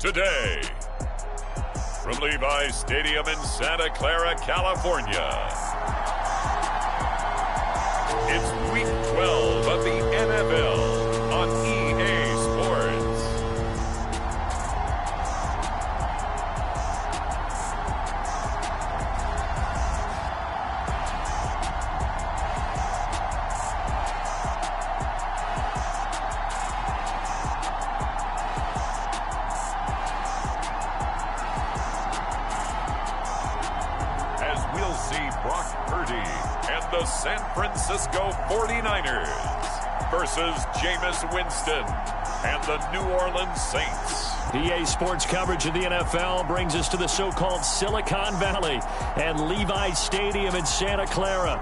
today. From Levi Stadium in Santa Clara, California, it's Week 12 of the NFL on EA Sports. The San Francisco 49ers versus Jameis Winston and the New Orleans Saints. EA Sports coverage of the NFL brings us to the so-called Silicon Valley and Levi Stadium in Santa Clara.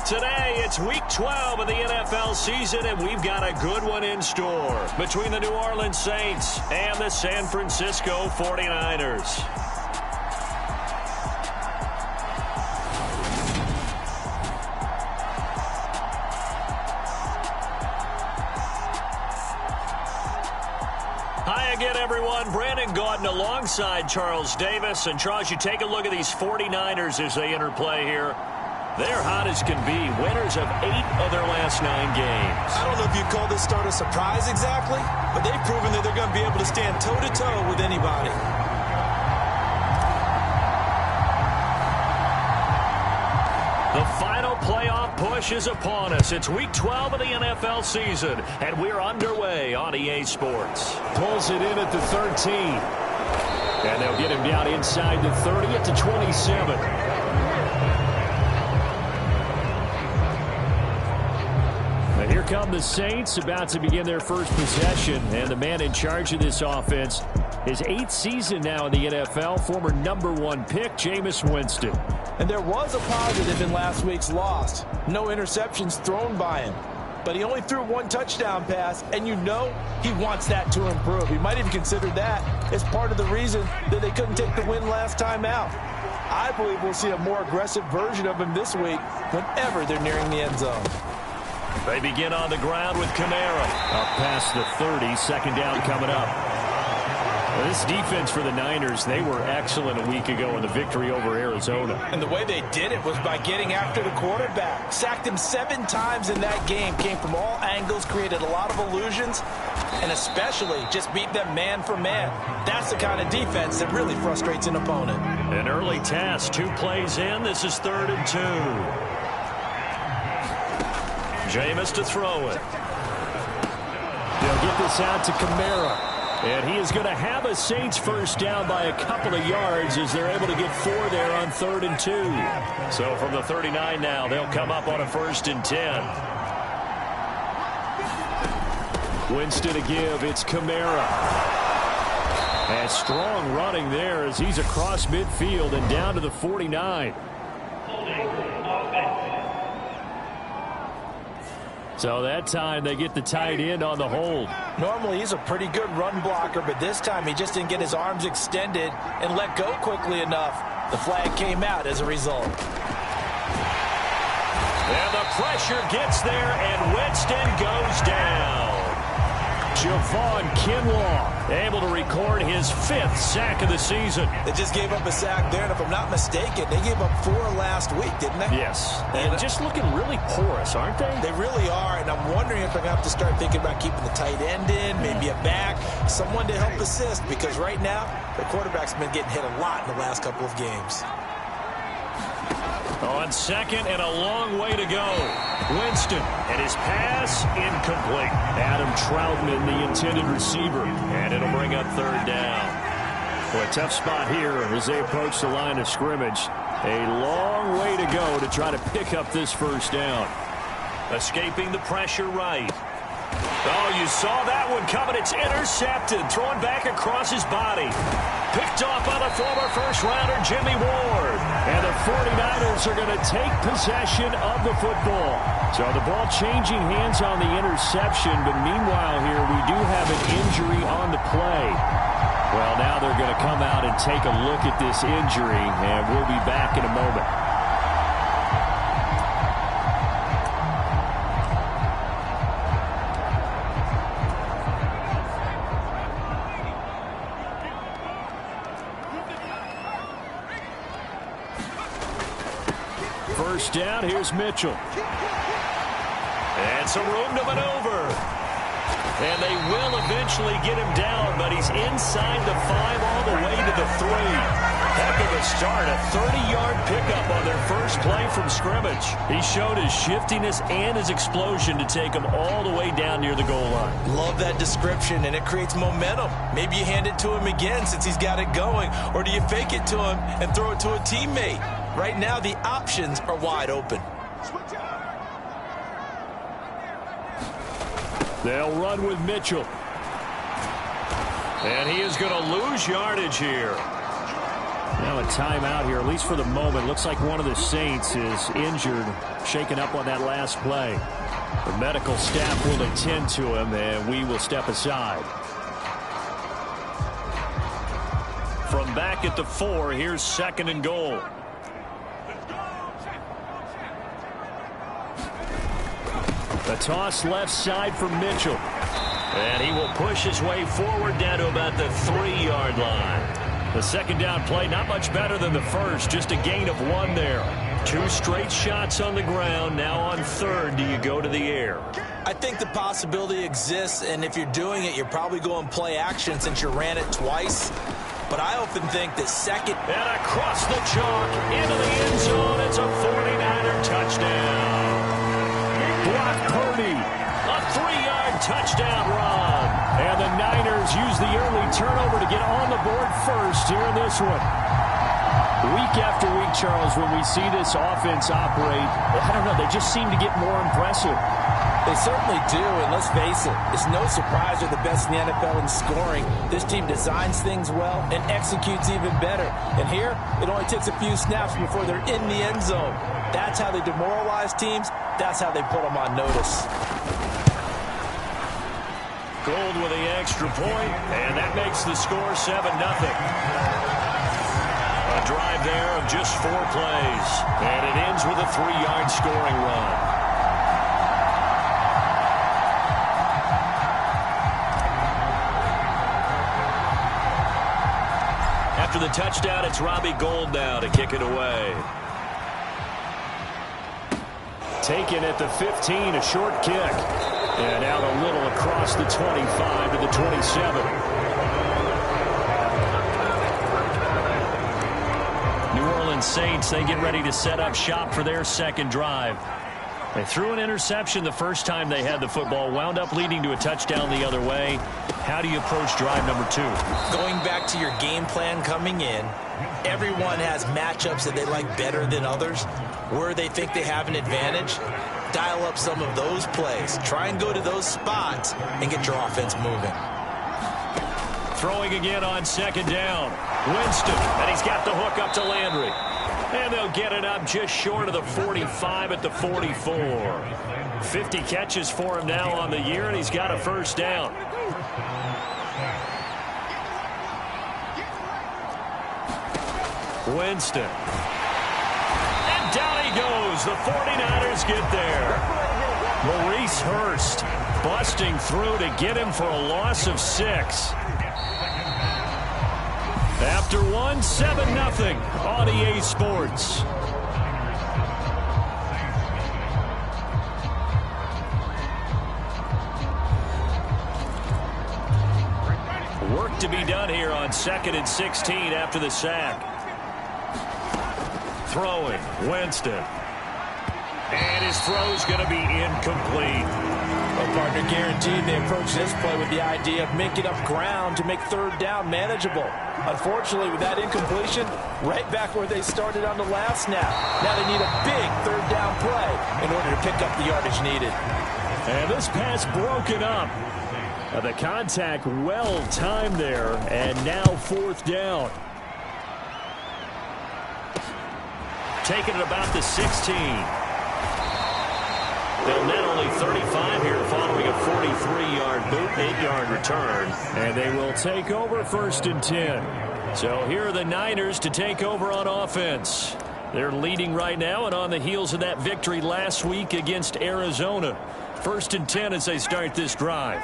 Today, it's Week 12 of the NFL season, and we've got a good one in store between the New Orleans Saints and the San Francisco 49ers. Hi again, everyone. Brandon Gaudin alongside Charles Davis. And Charles, you take a look at these 49ers as they interplay here. They're hot as can be. Winners of 8 of their last 9 games. I don't know if you'd call this start a surprise exactly, but they've proven that they're going to be able to stand toe-to-toe with anybody. The final playoff push is upon us. It's Week 12 of the NFL season, and we're underway on EA Sports. Pulls it in at the 13. And they'll get him down inside the 30 at the 27. And here come the Saints, about to begin their first possession. And the man in charge of this offense, his 8th season now in the NFL, former #1 pick, Jameis Winston. And there was a positive in last week's loss. No interceptions thrown by him. But he only threw 1 touchdown pass, and you know he wants that to improve. He might even consider that as part of the reason that they couldn't take the win last time out. I believe we'll see a more aggressive version of him this week whenever they're nearing the end zone. They begin on the ground with Kamara. Up past the 30, second down coming up. Well, this defense for the Niners, they were excellent a week ago in the victory over Arizona. And the way they did it was by getting after the quarterback. Sacked him 7 times in that game. Came from all angles, created a lot of illusions, and especially just beat them man for man. That's the kind of defense that really frustrates an opponent. An early test, 2 plays in. This is 3rd and 2. Jameis to throw it. They'll get this out to Kamara. And he is going to have a Saints first down by a couple of yards as they're able to get 4 there on 3rd and 2. So from the 39 now, they'll come up on a 1st and 10. Winston to give. It's Kamara. And strong running there as he's across midfield and down to the 49. So that time they get the tight end on the hold. Normally he's a pretty good run blocker, but this time he just didn't get his arms extended and let go quickly enough. The flag came out as a result. And the pressure gets there, and Winston goes down. Javon Kinlaw able to record his 5th sack of the season. They just gave up a sack there, and if I'm not mistaken, they gave up 4 last week, didn't they? Yes. And just looking really porous, aren't they? They really are, and I'm wondering if they're going to have to start thinking about keeping the tight end in, maybe a back, someone to help assist, because right now, the quarterback's been getting hit a lot in the last couple of games. On 2nd and a long way to go. Winston, and his pass incomplete. Adam Troutman, the intended receiver, and it'll bring up 3rd down. Well, a tough spot here as they approach the line of scrimmage. A long way to go to try to pick up this first down. Escaping the pressure right. Oh, you saw that one coming. It's intercepted. Thrown back across his body. Picked off by the former first-rounder Jimmy Ward. And the 49ers are going to take possession of the football. So the ball changing hands on the interception. But meanwhile here, we do have an injury on the play. Well, now they're going to come out and take a look at this injury. And we'll be back in a moment. first down. Here's Mitchell. And some room to maneuver. And they will eventually get him down, but he's inside the 5 all the way to the 3. Heck of a start, a 30-yard pickup on their first play from scrimmage. He showed his shiftiness and his explosion to take him all the way down near the goal line. Love that description, and it creates momentum. Maybe you hand it to him again since he's got it going, or do you fake it to him and throw it to a teammate? Right now, the options are wide open. They'll run with Mitchell. And he is going to lose yardage here. Now a timeout here, at least for the moment. Looks like one of the Saints is injured, shaken up on that last play. The medical staff will attend to him, and we will step aside. From back at the 4, here's 2nd and goal. The toss left side from Mitchell. And he will push his way forward down to about the 3-yard line. The second down play, not much better than the first, just a gain of 1 there. 2 straight shots on the ground. Now on 3rd, do you go to the air? I think the possibility exists, and if you're doing it, you're probably going play action since you ran it twice. But I often think that 2nd... And across the chalk, into the end zone, it's a 49er touchdown. Brock Purdy, a 3-yard touchdown run. And the Niners use the early turnover to get on the board first here in this one. Week after week, Charles, when we see this offense operate, I don't know, they just seem to get more impressive. They certainly do, and let's face it, it's no surprise they're the best in the NFL in scoring. This team designs things well and executes even better. And here, it only takes a few snaps before they're in the end zone. That's how they demoralize teams. That's how they put them on notice. Gold with the extra point, and that makes the score 7-0. A drive there of just 4 plays, and it ends with a 3-yard scoring run. After the touchdown, it's Robbie Gould now to kick it away. Taken at the 15, a short kick. And out a little across the 25 to the 27. New Orleans Saints, they get ready to set up shop for their second drive. They threw an interception the first time they had the football, wound up leading to a touchdown the other way. How do you approach drive number 2? Going back to your game plan coming in, everyone has matchups that they like better than others, where they think they have an advantage. Dial up some of those plays. Try and go to those spots and get your offense moving. Throwing again on 2nd down. Winston, and he's got the hook up to Landry. And they'll get it up just short of the 45 at the 44. 50 catches for him now on the year, and he's got a first down. Winston. And down he goes. The 49ers get there. Maurice Hurst busting through to get him for a loss of 6. After one, 7-0 on EA Sports. Work to be done here on 2nd and 16 after the sack. Throwing, Winston. And his throw's going to be incomplete. Well, partner, guaranteed they approach this play with the idea of making up ground to make 3rd down manageable. Unfortunately, with that incompletion, right back where they started on the last snap. Now they need a big 3rd down play in order to pick up the yardage needed. And this pass broken up. The contact well timed there, and now 4th down. Taking it about the 16. They'll net only 35 here following a 43-yard boot, 8-yard return. And they will take over 1st and 10. So here are the Niners to take over on offense. They're leading right now and on the heels of that victory last week against Arizona. 1st and 10 as they start this drive.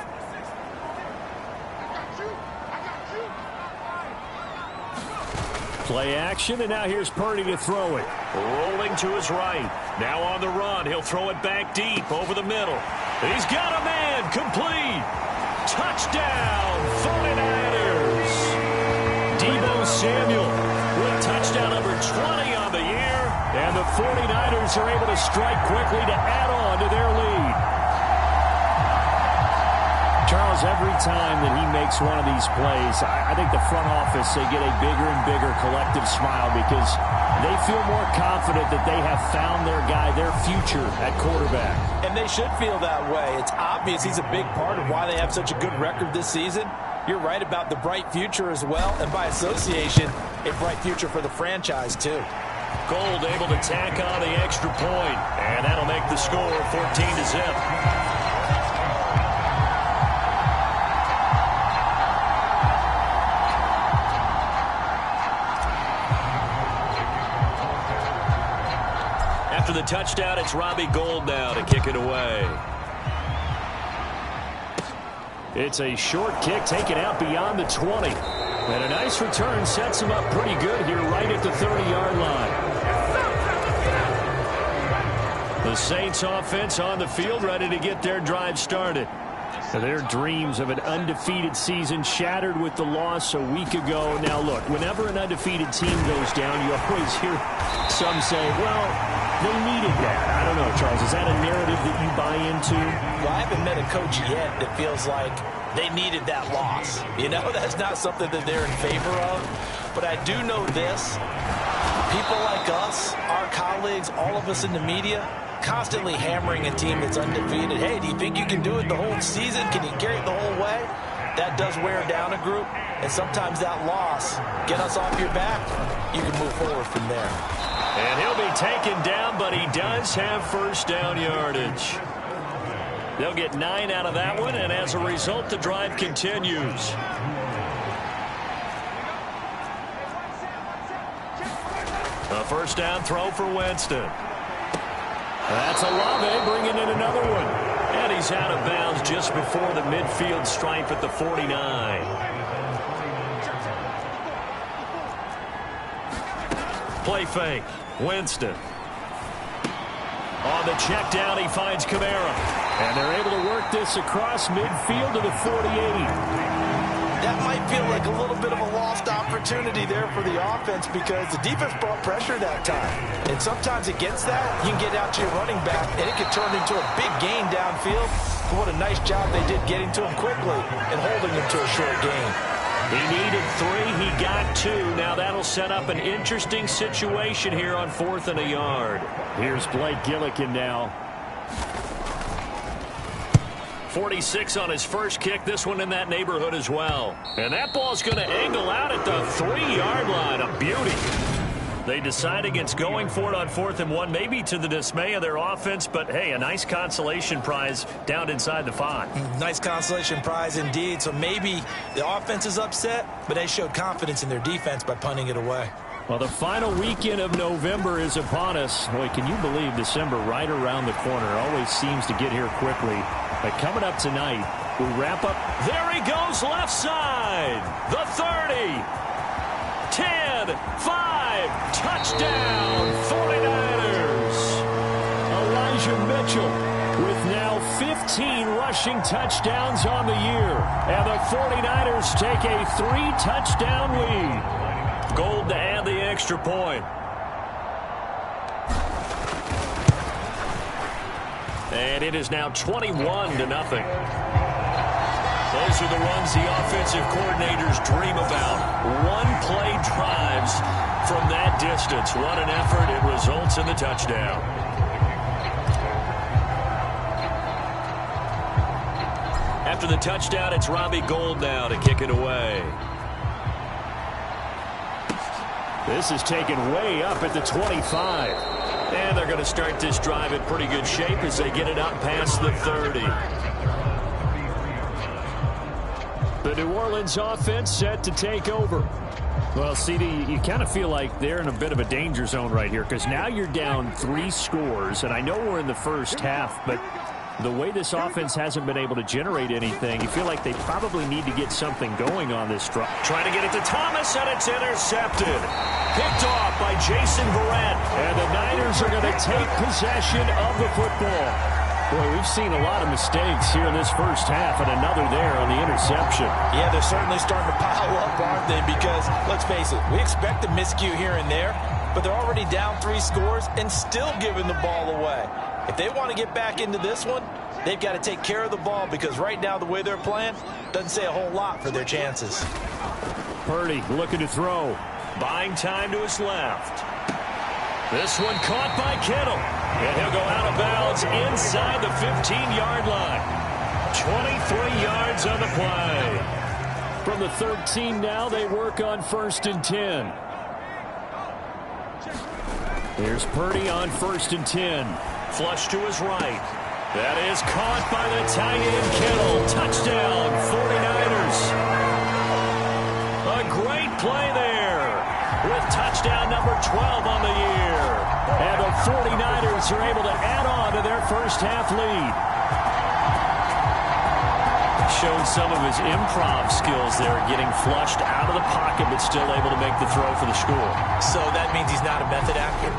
Play action, and now here's Purdy to throw it. Rolling to his right. Now on the run. He'll throw it back deep over the middle. He's got a man. Complete. Touchdown, 49ers. Deebo Samuel with touchdown number 20 on the year. And the 49ers are able to strike quickly to add on to their lead. Charles, every time that he makes one of these plays, I think the front office, they get a bigger and bigger collective smile because they feel more confident that they have found their guy, their future at quarterback. And they should feel that way. It's obvious he's a big part of why they have such a good record this season. You're right about the bright future as well, and by association, a bright future for the franchise too. Gold able to tack on the extra point, and that'll make the score 14-0. After the touchdown, it's Robbie Gould now to kick it away. It's a short kick taken out beyond the 20. And a nice return sets him up pretty good here right at the 30-yard line. The Saints offense on the field ready to get their drive started. Their dreams of an undefeated season shattered with the loss a week ago. Now, look, whenever an undefeated team goes down, you always hear some say, well, they needed that. I don't know, Charles. Is that a narrative that you buy into? Well, I haven't met a coach yet that feels like they needed that loss. You know, that's not something that they're in favor of. But I do know this. People like us, our colleagues, all of us in the media, constantly hammering a team that's undefeated. Hey, do you think you can do it the whole season? Can you carry it the whole way? That does wear down a group, and sometimes that loss, get us off your back, you can move forward from there. And he'll be taken down, but he does have first down yardage. They'll get 9 out of that one, and as a result, the drive continues. A first down throw for Winston. That's Olave bringing in another one. And he's out of bounds just before the midfield stripe at the 49. Play fake. Winston. On the check down, he finds Kamara. And they're able to work this across midfield to the 48. That might feel like a little bit of a lost opportunity there for the offense because the defense brought pressure that time. And sometimes against that, you can get out to your running back, and it can turn into a big gain downfield. But what a nice job they did getting to him quickly and holding him to a short gain. He needed 3. He got 2. Now that'll set up an interesting situation here on 4th and a yard. Here's Blake Gillikin now. 46 on his first kick. This one in that neighborhood as well. And that ball's going to angle out at the 3-yard line. A beauty. They decide against going for it on 4th and 1, maybe to the dismay of their offense, but hey, a nice consolation prize down inside the 5. Nice consolation prize indeed. So maybe the offense is upset, but they showed confidence in their defense by punting it away. Well, the final weekend of November is upon us. Boy, can you believe December right around the corner? Always seems to get here quickly. But coming up tonight, we wrap up. There he goes, left side. The 30. 10, 5, touchdown, 49ers. Elijah Mitchell with now 15 rushing touchdowns on the year. And the 49ers take a 3-touchdown lead. Gold to add the extra point. And it is now 21-0. Those are the runs the offensive coordinators dream about. One-play drives from that distance. What an effort. It results in the touchdown. After the touchdown, it's Robbie Gould now to kick it away. This is taken way up at the 25. And they're going to start this drive in pretty good shape as they get it up past the 30. The New Orleans offense set to take over. Well, CD, you kind of feel like they're in a bit of a danger zone right here because now you're down 3 scores, and I know we're in the first half, but The way this offense hasn't been able to generate anything, you feel like they probably need to get something going on this drive. Trying to get it to Thomas, and it's intercepted. Picked off by Jason Verrett. And the Niners are going to take possession of the football. Boy, we've seen a lot of mistakes here in this first half, and another there on the interception. Yeah, they're certainly starting to pile up, aren't they? Because, let's face it, we expect a miscue here and there, but they're already down 3 scores and still giving the ball away. If they want to get back into this one, they've got to take care of the ball, because right now the way they're playing doesn't say a whole lot for their chances. Purdy looking to throw. Buying time to his left. This one caught by Kittle. And he'll go out of bounds inside the 15-yard line. 23 yards on the play. From the 13 now, they work on 1st and 10. Here's Purdy on 1st and 10. Flush to his right. That is caught by the tight end Kittle. Touchdown, 49ers. A great play there with touchdown number 12 on the year. And the 49ers are able to add on to their first half lead. Showed some of his improv skills there, getting flushed out of the pocket but still able to make the throw for the score. So that means he's not a method actor?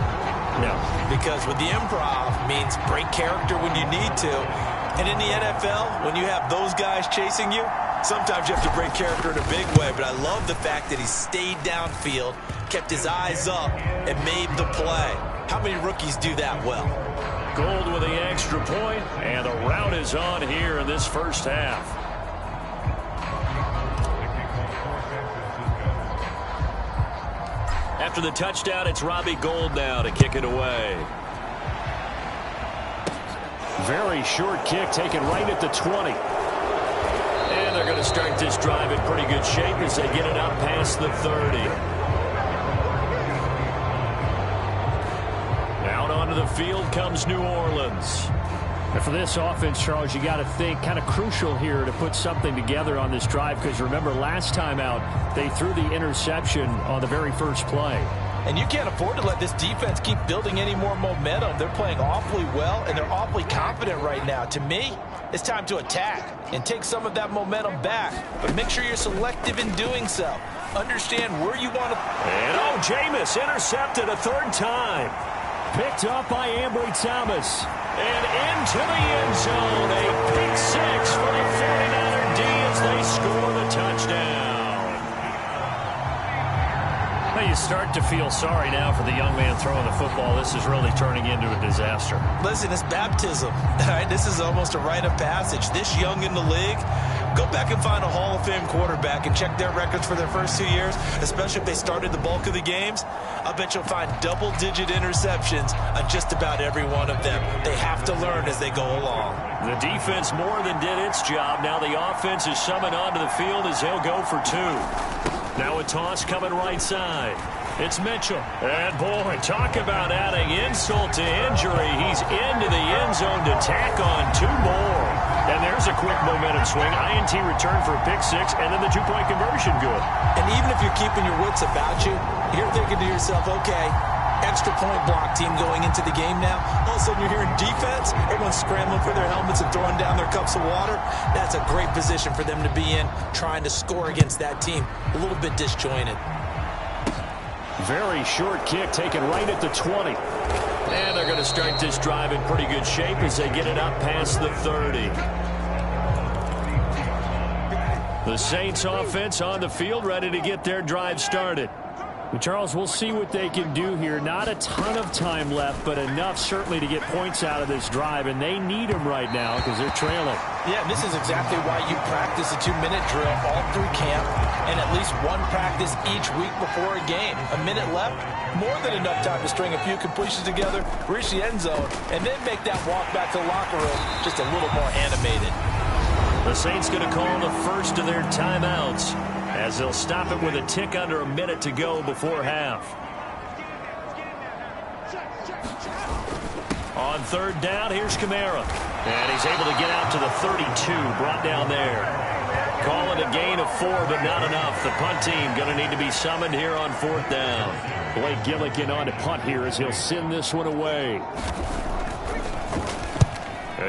No. Because with the improv means break character when you need to. And in the NFL, when you have those guys chasing you, sometimes you have to break character in a big way. But I love the fact that he stayed downfield, kept his eyes up, and made the play. How many rookies do that well? Gold with the extra point, and the rout is on here in this first half. After the touchdown, it's Robbie Gould now to kick it away. Very short kick taken right at the 20. And they're going to start this drive in pretty good shape as they get it up past the 30. Out onto the field comes New Orleans. And for this offense, Charles, you got to think kind of crucial here to put something together on this drive, because remember last time out they threw the interception on the very first play. And you can't afford to let this defense keep building any more momentum. They're playing awfully well, and they're awfully confident right now. To me, it's time to attack and take some of that momentum back. But make sure you're selective in doing so. Understand where you want to... And Jameis intercepted a 3rd time. Picked up by Ambry Thomas. And into the end zone. A pick 6 for the 49er D as they score the touchdown. Well, you start to feel sorry now for the young man throwing the football. This is really turning into a disaster. Listen, it's baptism. All right, this is almost a rite of passage. This young in the league, go back and find a Hall of Fame quarterback and check their records for their first 2 years, especially if they started the bulk of the games. I bet you'll find double-digit interceptions on just about every one of them. They have to learn as they go along. The defense more than did its job. Now the offense is summoned onto the field as they'll go for 2. Now a toss coming right side. It's Mitchell. And boy, talk about adding insult to injury. He's into the end zone to tack on 2 more. And there's a quick momentum swing. INT return for a pick 6, and then the 2-point conversion good. And even if you're keeping your wits about you, you're thinking to yourself, okay, extra point block team going into the game now. All of a sudden you're hearing defense. Everyone's scrambling for their helmets and throwing down their cups of water. That's a great position for them to be in, trying to score against that team. A little bit disjointed. Very short kick taken right at the 20. And they're going to start this drive in pretty good shape as they get it up past the 30. The Saints offense on the field ready to get their drive started. Charles, we'll see what they can do here. Not a ton of time left, but enough certainly to get points out of this drive, and they need them right now because they're trailing. Yeah, this is exactly why you practice a 2-minute drill all through camp and at least one practice each week before a game. A minute left, more than enough time to string a few completions together, reach the end zone, and then make that walk back to the locker room just a little more animated. The Saints going to call the first of their timeouts, as they'll stop it with a tick under a minute to go before half. On 3rd down, here's Kamara. And he's able to get out to the 32, brought down there. Call it a gain of 4, but not enough. The punt team going to need to be summoned here on 4th down. Blake Gillikin on to punt here as he'll send this one away.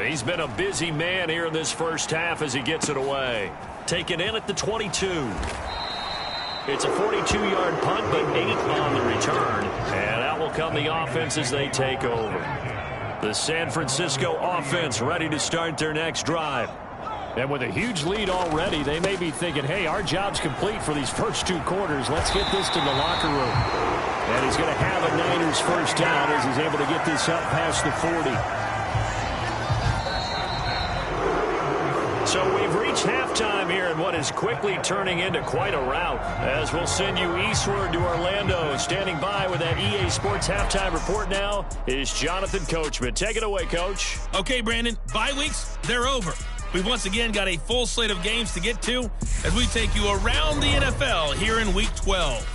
He's been a busy man here in this first half as he gets it away. Taken in at the 22. It's a 42-yard punt, but 8 on the return. And out will come the offense as they take over. The San Francisco offense ready to start their next drive. And with a huge lead already, they may be thinking, hey, our job's complete for these first 2 quarters. Let's get this to the locker room. And he's going to have a Niners first down as he's able to get this up past the 40. So we've reached halftime here in what is quickly turning into quite a rout, as we'll send you eastward to Orlando. Standing by with that EA Sports halftime report now is Jonathan Coachman. Take it away, Coach. Okay, Brandon, bye weeks, they're over. We've once again got a full slate of games to get to as we take you around the NFL here in Week 12.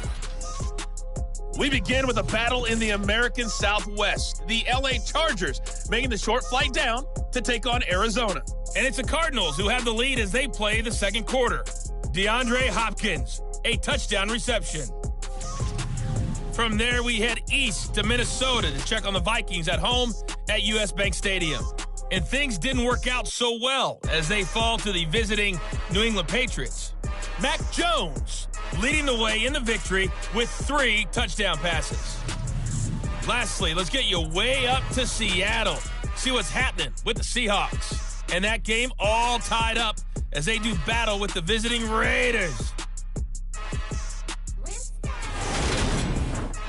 We begin with a battle in the American Southwest. The LA Chargers making the short flight down to take on Arizona. And it's the Cardinals who have the lead as they play the second quarter. DeAndre Hopkins, a touchdown reception. From there, we head east to Minnesota to check on the Vikings at home at US Bank Stadium. And things didn't work out so well as they fall to the visiting New England Patriots. Mac Jones leading the way in the victory with 3 touchdown passes. Lastly, let's get you way up to Seattle. See what's happening with the Seahawks. And that game all tied up as they do battle with the visiting Raiders.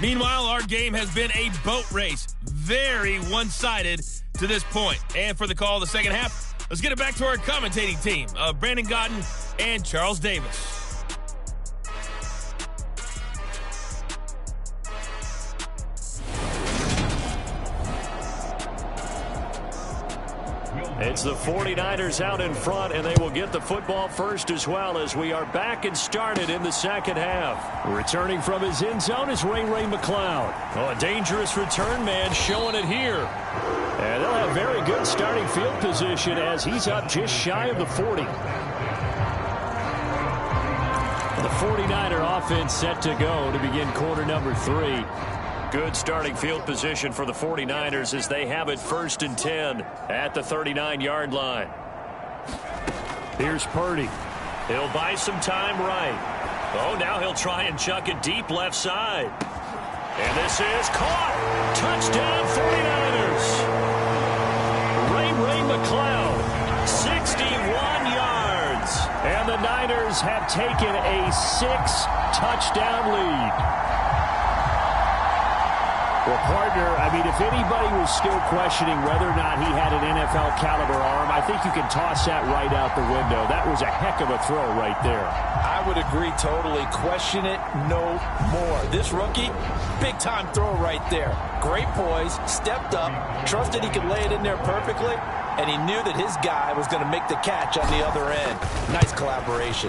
Meanwhile, our game has been a boat race. Very one-sided to this point. And for the call of the second half, let's get it back to our commentating team of Brandon Gaudin and Charles Davis. It's the 49ers out in front, and they will get the football first as well as we are back and started in the second half. Returning from his end zone is Ray McCloud. Oh, a dangerous return man showing it here. And they'll have very good starting field position as he's up just shy of the 40. The 49er offense set to go to begin quarter number 3. Good starting field position for the 49ers as they have it 1st and 10 at the 39-yard line. Here's Purdy. He'll buy some time right. Oh, now he'll try and chuck it deep left side. And this is caught. Touchdown 49ers. Ray McCloud, 61 yards. And the Niners have taken a 6-touchdown lead. Well, partner, I mean, if anybody was still questioning whether or not he had an NFL caliber arm, I think you can toss that right out the window. That was a heck of a throw right there. I would agree totally. Question it no more. This rookie, big-time throw right there. Great poise, stepped up, trusted he could lay it in there perfectly, and he knew that his guy was going to make the catch on the other end. Nice collaboration.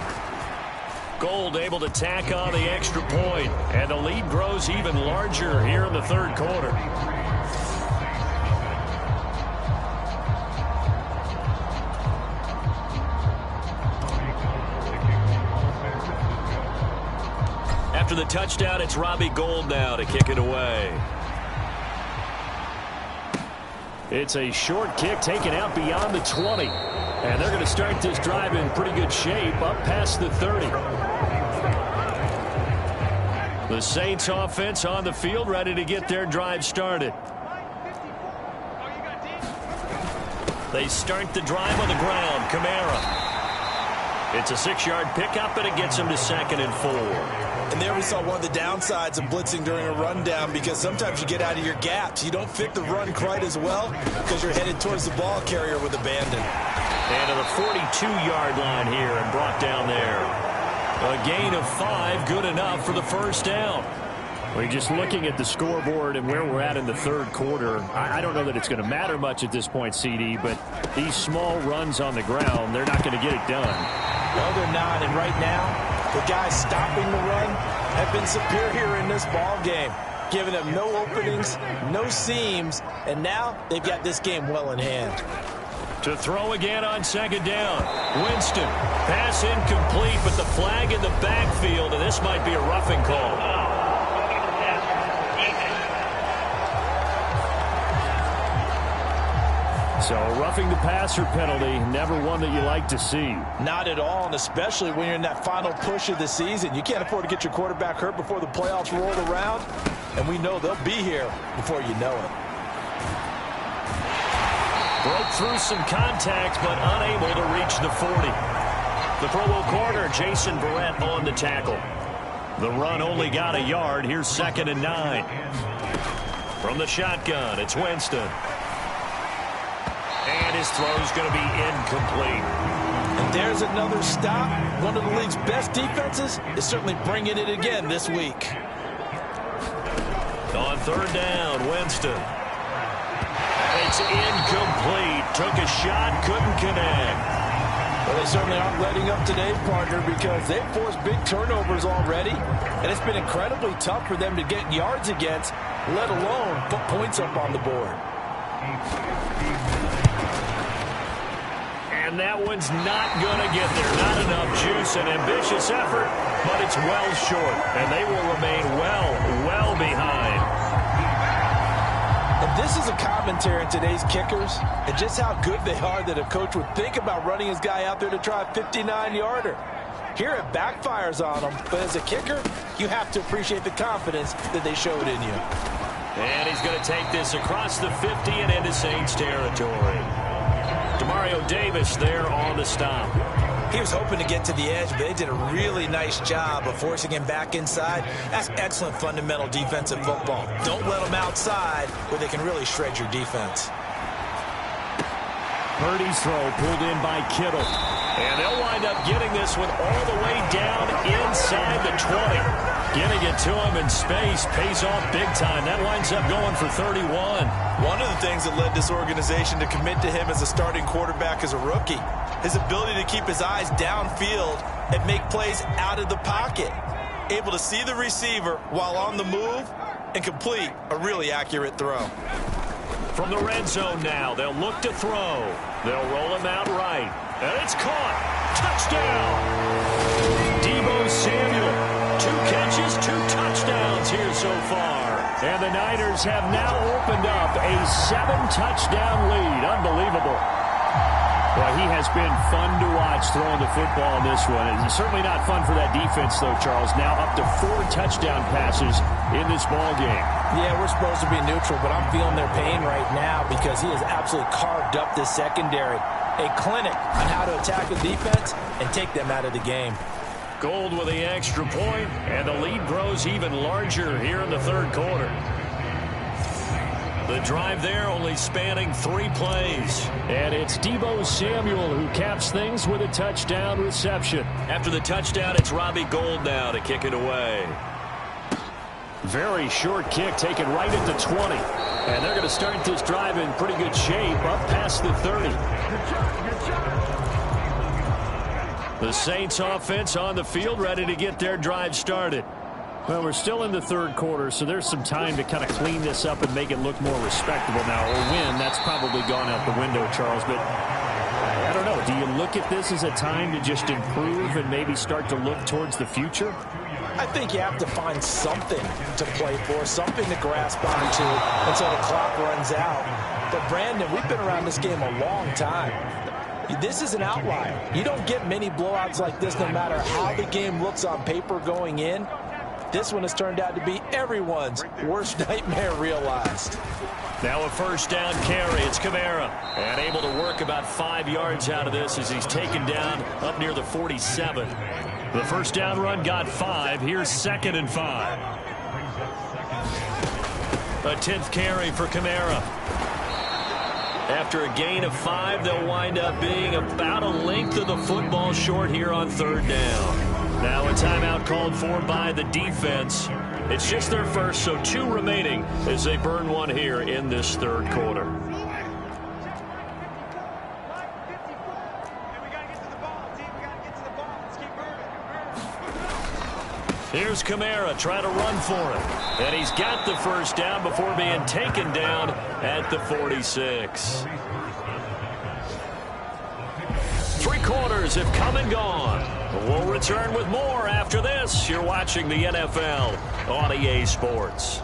Gold able to tack on the extra point, and the lead grows even larger here in the third quarter. After the touchdown, it's Robbie Gould now to kick it away. It's a short kick taken out beyond the 20. And they're going to start this drive in pretty good shape up past the 30. The Saints offense on the field ready to get their drive started. They start the drive on the ground. Kamara. It's a 6-yard pickup, and it gets them to 2nd and 4. And there we saw one of the downsides of blitzing during a rundown, because sometimes you get out of your gaps. You don't fit the run quite as well because you're headed towards the ball carrier with abandon. And to the 42-yard line here and brought down there. A gain of 5, good enough for the first down. We're just looking at the scoreboard and where we're at in the third quarter. I don't know that it's going to matter much at this point, CD, but these small runs on the ground, they're not going to get it done. No, they're not. And right now, the guys stopping the run have been superior in this ball game, giving them no openings, no seams, and now they've got this game well in hand. To throw again on 2nd down. Winston, pass incomplete, but the flag in the backfield, and this might be a roughing call. So roughing the passer penalty, never one that you like to see. Not at all, and especially when you're in that final push of the season. You can't afford to get your quarterback hurt before the playoffs roll around, and we know they'll be here before you know it. Broke through some contact, but unable to reach the 40. The Pro Bowl corner, Jason Verrett, on the tackle. The run only got a yard. Here's 2nd and 9. From the shotgun, it's Winston. And his throw's going to be incomplete. And there's another stop. One of the league's best defenses is certainly bringing it again this week. On 3rd down, Winston. It's incomplete. Took a shot, couldn't connect. Well, they certainly aren't letting up today, partner, because they've forced big turnovers already, and it's been incredibly tough for them to get yards against, let alone put points up on the board. And that one's not going to get there. Not enough juice, an ambitious effort, but it's well short, and they will remain well behind. And this is a commentary on today's kickers and just how good they are that a coach would think about running his guy out there to try a 59-yarder. Here it backfires on them, but as a kicker, you have to appreciate the confidence that they showed in you. And he's going to take this across the 50 and into Saints territory. Demario Davis there on the stop. He was hoping to get to the edge, but they did a really nice job of forcing him back inside. That's excellent fundamental defensive football. Don't let them outside where they can really shred your defense. Purdy's throw pulled in by Kittle. And they'll wind up getting this one all the way down inside the 20. Getting it to him in space pays off big time. That winds up going for 31. One of the things that led this organization to commit to him as a starting quarterback as a rookie, his ability to keep his eyes downfield and make plays out of the pocket. Able to see the receiver while on the move and complete a really accurate throw. From the red zone now, they'll look to throw. They'll roll him out right. And it's caught. Touchdown. Deebo Samuel. 2 catches, 2 touchdowns here so far. And the Niners have now opened up a 7-touchdown lead. Unbelievable. Well, he has been fun to watch throwing the football in this one. It's certainly not fun for that defense, though, Charles. Now up to 4 touchdown passes in this ball game. Yeah, we're supposed to be neutral, but I'm feeling their pain right now because he has absolutely carved up this secondary. A clinic on how to attack the defense and take them out of the game. Gold with the extra point, and the lead grows even larger here in the 3rd quarter. The drive there only spanning 3 plays. And it's Deebo Samuel who caps things with a touchdown reception. After the touchdown, it's Robbie Gould now to kick it away. Very short kick taken right at the 20. And they're going to start this drive in pretty good shape up past the 30. The Saints offense on the field ready to get their drive started. Well, we're still in the 3rd quarter, so there's some time to kind of clean this up and make it look more respectable now. Or win, that's probably gone out the window, Charles. But I don't know. Do you look at this as a time to just improve and maybe start to look towards the future? I think you have to find something to play for, something to grasp onto until the clock runs out. But, Brandon, we've been around this game a long time. This is an outlier. You don't get many blowouts like this no matter how the game looks on paper going in. This one has turned out to be everyone's worst nightmare realized. Now a 1st down carry. It's Kamara. And able to work about 5 yards out of this as he's taken down up near the 47. The 1st down run got 5. Here's 2nd and 5. A 10th carry for Kamara. After a gain of 5, they'll wind up being about a length of the football short here on 3rd down. Now a timeout called for by the defense. It's just their first, so 2 remaining as they burn one here in this 3rd quarter. Here's Kamara trying to run for it. And he's got the 1st down before being taken down at the 46. 3 quarters have come and gone. We'll return with more after this. You're watching the NFL on EA Sports.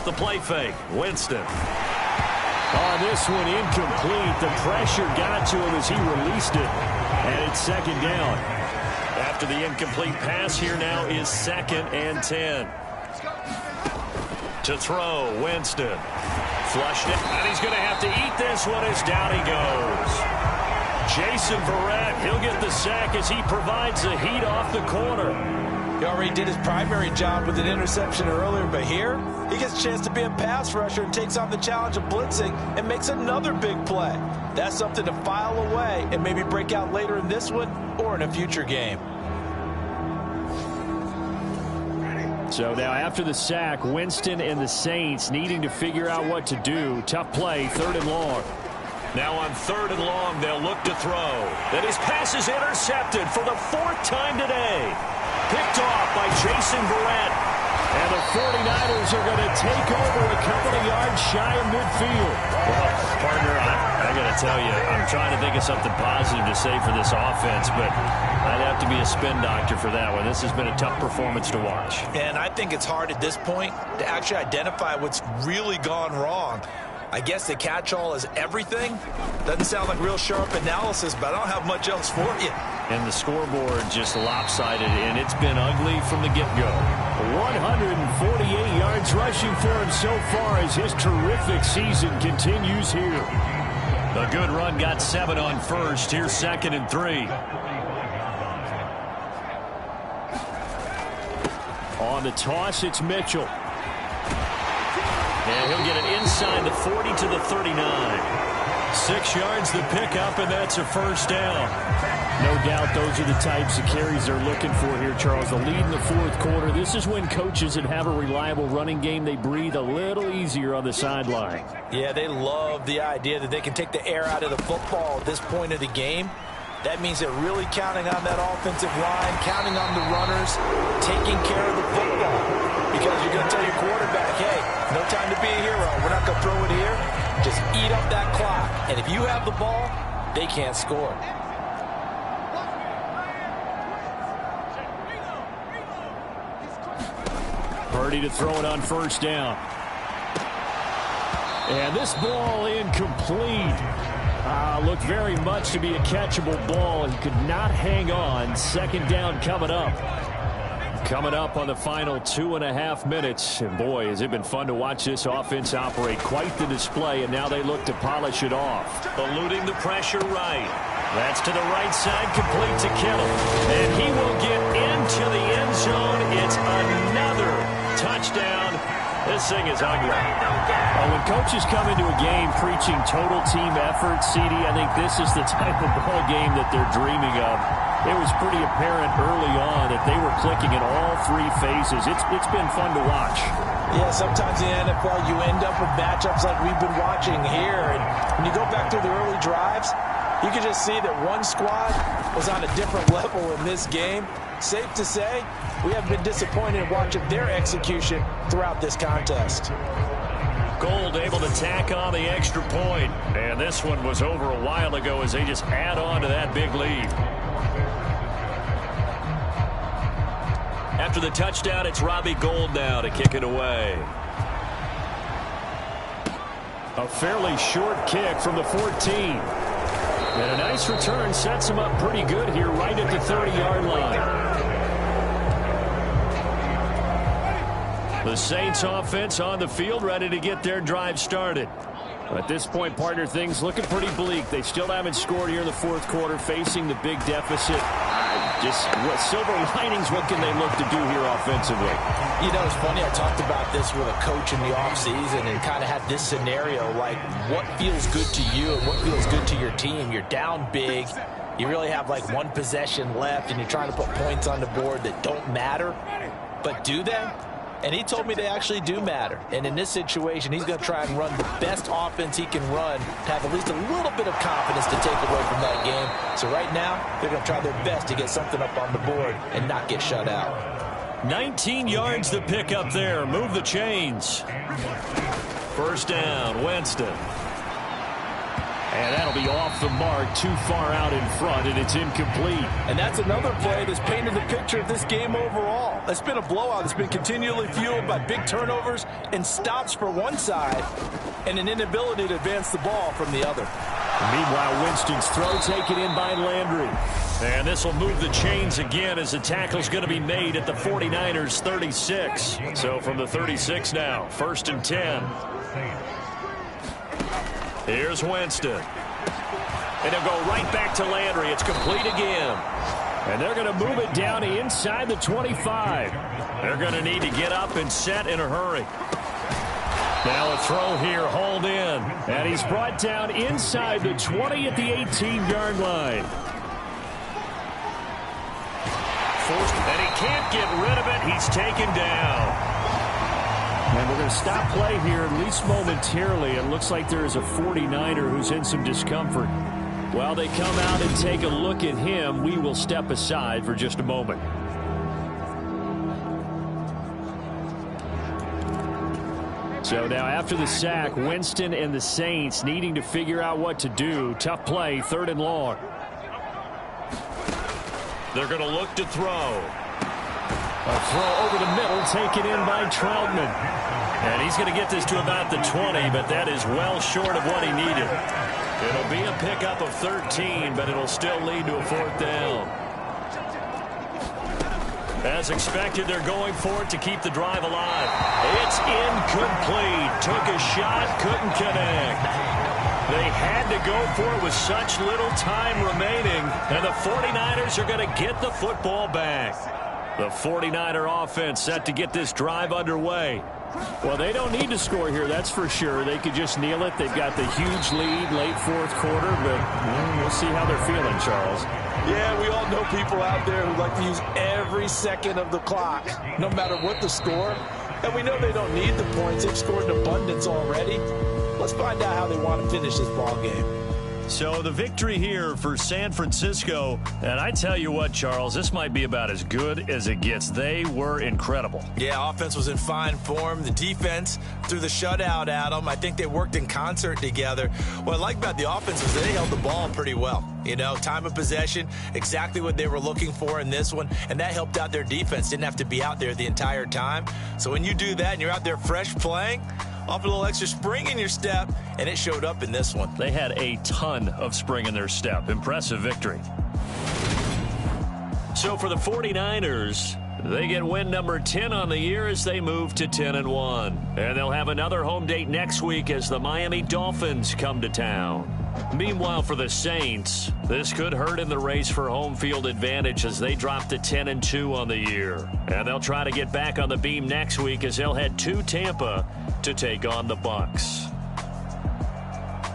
off the play fake. Winston. On this one, incomplete. The pressure got to him as he released it. And it's second down. After the incomplete pass, here now is 2nd and 10. To throw, Winston. Flushed it, and he's going to have to eat this one as down he goes. Jason Verrett, he'll get the sack as he provides the heat off the corner. He already did his primary job with an interception earlier, but here he gets a chance to be a pass rusher and takes on the challenge of blitzing and makes another big play. That's something to file away and maybe break out later in this one or in a future game. So now after the sack, Winston and the Saints needing to figure out what to do. Tough play, 3rd and long. Now on 3rd and long, they'll look to throw. Then his pass is intercepted for the 4th time today. Picked off by Jason Verrett. And the 49ers are going to take over a couple of yards shy of midfield. Well, partner, I got to tell you, I'm trying to think of something positive to say for this offense, but I'd have to be a spin doctor for that one. This has been a tough performance to watch. And I think it's hard at this point to actually identify what's really gone wrong. I guess the catch-all is everything. Doesn't sound like real sharp analysis, but I don't have much else for you. And the scoreboard just lopsided, and it's been ugly from the get-go. 148 yards rushing for him so far as his terrific season continues here. A good run got 7 on first. Here's 2nd and 3. On the toss, it's Mitchell. And he'll get it inside the 40 to the 39. 6 yards the pickup, and that's a first down. No doubt those are the types of carries they're looking for here, Charles. The lead in the 4th quarter. This is when coaches that have a reliable running game, they breathe a little easier on the sideline. Yeah, they love the idea that they can take the air out of the football at this point of the game. That means they're really counting on that offensive line, counting on the runners, taking care of the football. Because you're going to tell your quarterback, hey, no time to be a hero. We're not going to throw it here. Just eat up that clock. And if you have the ball, they can't score. Purdy to throw it on first down. And this ball incomplete. Looked very much to be a catchable ball. He could not hang on. 2nd down coming up. Coming up on the final 2.5 minutes. And boy, has it been fun to watch this offense operate. Quite the display, and now they look to polish it off. Eluding the pressure right. That's to the right side, complete to Kittle. And he will get into the end zone. It's another touchdown. This thing is ugly. When coaches come into a game preaching total team effort, CD, I think this is the type of ball game that they're dreaming of. It was pretty apparent early on that they were clicking in all 3 phases. It's been fun to watch. Yeah, sometimes in the NFL you end up with matchups like we've been watching here. And when you go back through the early drives, you can just see that one squad was on a different level in this game. Safe to say, we have been disappointed in watching their execution throughout this contest. Gold able to tack on the extra point. And this one was over a while ago as they just add on to that big lead. After the touchdown, it's Robbie Gould now to kick it away. A fairly short kick from the 14. And a nice return sets him up pretty good here right at the 30-yard line. The Saints offense on the field ready to get their drive started. At this point, partner, things looking pretty bleak. They still haven't scored here in the 4th quarter, facing the big deficit. Just what silver linings, what can they look to do here offensively? You know, it's funny, I talked about this with a coach in the offseason and kind of had this scenario, like what feels good to you and what feels good to your team. You're down big. You really have like 1 possession left, and you're trying to put points on the board that don't matter. But do they? And he told me they actually do matter. And in this situation, he's going to try and run the best offense he can run to have at least a little bit of confidence to take away from that game. So right now, they're going to try their best to get something up on the board and not get shut out. 19 yards to pick up there. Move the chains. First down, Winston. And that'll be off the mark, too far out in front, and it's incomplete. And that's another play that's painted the picture of this game overall. It's been a blowout. It's been continually fueled by big turnovers and stops for one side and an inability to advance the ball from the other. Meanwhile, Winston's throw taken in by Landry. And this will move the chains again as the tackle's going to be made at the 49ers 36. So from the 36 now, 1st and 10. Here's Winston. And they'll go right back to Landry. It's complete again. And they're going to move it down inside the 25. They're going to need to get up and set in a hurry. Now a throw here, hauled in. And he's brought down inside the 20 at the 18-yard line. And he can't get rid of it. He's taken down. And we're going to stop play here, at least momentarily. It looks like there is a 49er who's in some discomfort. While they come out and take a look at him, we will step aside for just a moment. So now after the sack, Winston and the Saints needing to figure out what to do. Tough play, 3rd and long. They're going to look to throw. A throw over the middle, taken in by Troutman. And he's going to get this to about the 20, but that is well short of what he needed. It'll be a pickup of 13, but it'll still lead to a 4th down. As expected, they're going for it to keep the drive alive. It's incomplete. Took a shot, couldn't connect. They had to go for it with such little time remaining, and the 49ers are going to get the football back. The 49er offense set to get this drive underway. Well, they don't need to score here, that's for sure. They could just kneel it. They've got the huge lead late 4th quarter, but we'll see how they're feeling, Charles. Yeah, we all know people out there who like to use every second of the clock, no matter what the score. And we know they don't need the points. They've scored in abundance already. Let's find out how they want to finish this ball game. So the victory here for San Francisco, and I tell you what, Charles, this might be about as good as it gets. They were incredible. Yeah, offense was in fine form. The defense through the shutout, Adam. I think they worked in concert together. What I like about the offense is they held the ball pretty well. You know, time of possession, exactly what they were looking for in this one, and that helped out their defense. Didn't have to be out there the entire time. So when you do that and you're out there fresh playing, off a little extra spring in your step, and it showed up in this one. They had a ton of spring in their step. Impressive victory. So for the 49ers, they get win number 10 on the year as they move to 10-1. And they'll have another home date next week as the Miami Dolphins come to town. Meanwhile, for the Saints, this could hurt in the race for home field advantage as they drop to 10-2 on the year. And they'll try to get back on the beam next week as they'll head to Tampa to take on the Bucs.